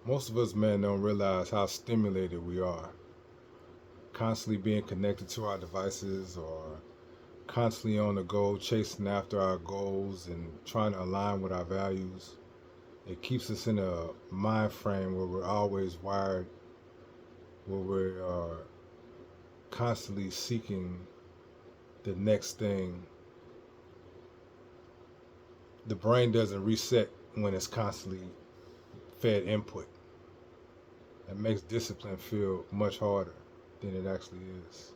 Most of us men don't realize how stimulated we are, constantly being connected to our devices or constantly on the go, chasing after our goals and trying to align with our values. It keeps us in a mind frame where we're always wired, where we are constantly seeking the next thing. The brain doesn't reset when it's constantly fed input. It makes discipline feel much harder than it actually is.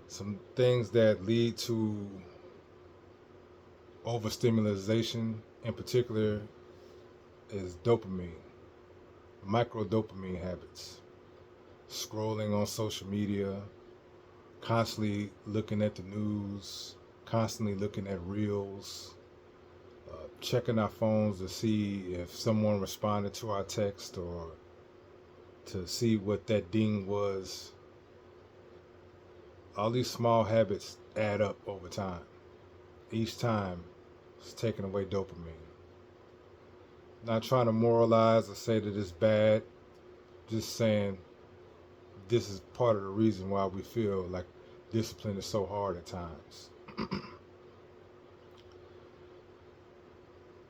Some things that lead to overstimulation in particular is dopamine, micro dopamine habits, scrolling on social media, constantly looking at the news, constantly looking at reels, checking our phones to see if someone responded to our text or to see what that ding was. All these small habits add up over time. Each time it's taking away dopamine. Not trying to moralize or say that it's bad, just saying this is part of the reason why we feel like discipline is so hard at times.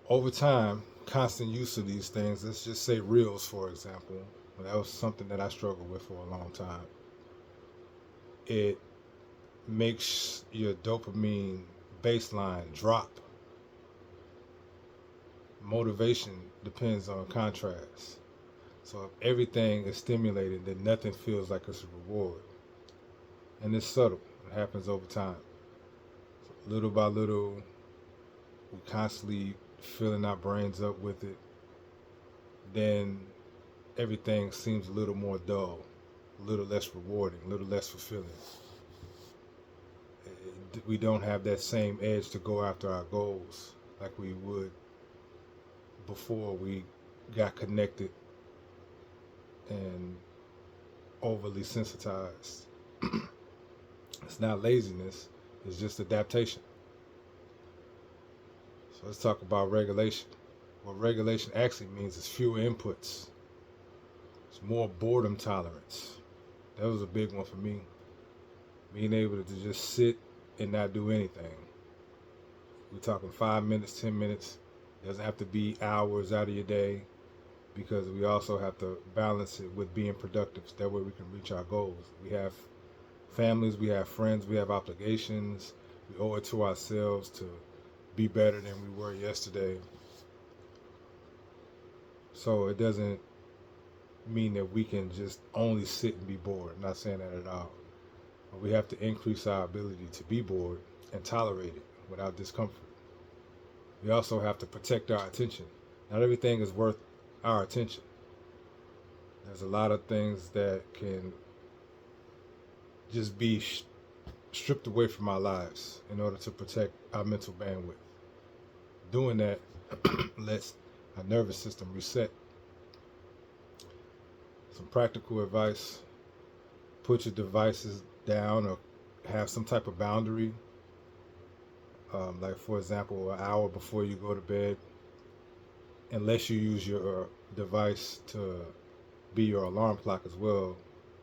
Over time, constant use of these things, let's just say reels, for example, that was something that I struggled with for a long time. It makes your dopamine baseline drop. Motivation depends on contrast. So if everything is stimulated, then nothing feels like it's a reward. And it's subtle. It happens over time. So little by little, we constantly filling our brains up with it. Then everything seems a little more dull, a little less rewarding, a little less fulfilling. We don't have that same edge to go after our goals like we would before we got connected and overly sensitized. It's not laziness, it's just adaptation. So let's talk about regulation. What regulation actually means is fewer inputs, it's more boredom tolerance. That was a big one for me. Being able to just sit and not do anything. We're talking 5 minutes, 10 minutes. It doesn't have to be hours out of your day because we also have to balance it with being productive. So that way we can reach our goals. We have families, we have friends, we have obligations. We owe it to ourselves to be better than we were yesterday. So it doesn't mean that we can just only sit and be bored. I'm not saying that at all. But we have to increase our ability to be bored and tolerate it without discomfort. We also have to protect our attention. Not everything is worth our attention. There's a lot of things that can just be stripped away from our lives in order to protect our mental bandwidth. Doing that lets our nervous system reset. Some practical advice: put your devices down or have some type of boundary. Like, for example, an hour before you go to bed, unless you use your device to be your alarm clock as well,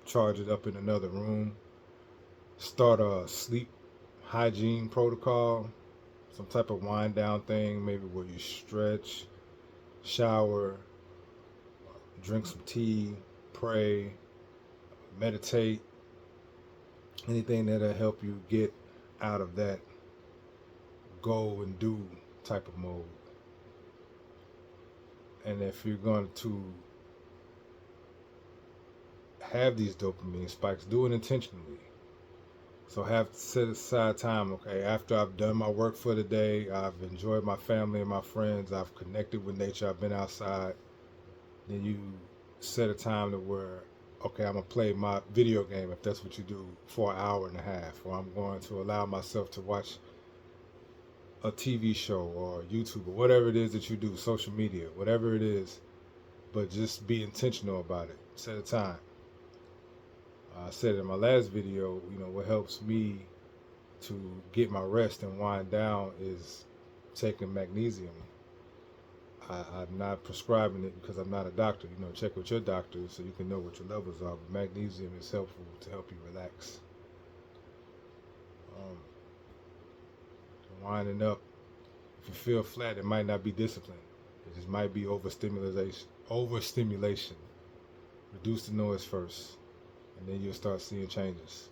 charge it up in another room. Start a sleep hygiene protocol, some type of wind down thing, maybe where you stretch, shower, drink some tea, pray, meditate, anything that'll help you get out of that go and do type of mode. And if you're going to have these dopamine spikes, do it intentionally. So have set aside time, okay, after I've done my work for the day, I've enjoyed my family and my friends, I've connected with nature, I've been outside, then you set a time to where, okay, I'm gonna play my video game if that's what you do for an hour and a half, or I'm going to allow myself to watch a TV show or YouTube or whatever it is that you do, social media, whatever it is, but just be intentional about it. Set a time. I said in my last video, what helps me to get my rest and wind down is taking magnesium. I'm not prescribing it because I'm not a doctor. You know, check with your doctor so you can know what your levels are. But magnesium is helpful to help you relax. Um, Winding up, if you feel flat, it might not be discipline. It just might be overstimulation. Overstimulation. Reduce the noise first, and then you'll start seeing changes.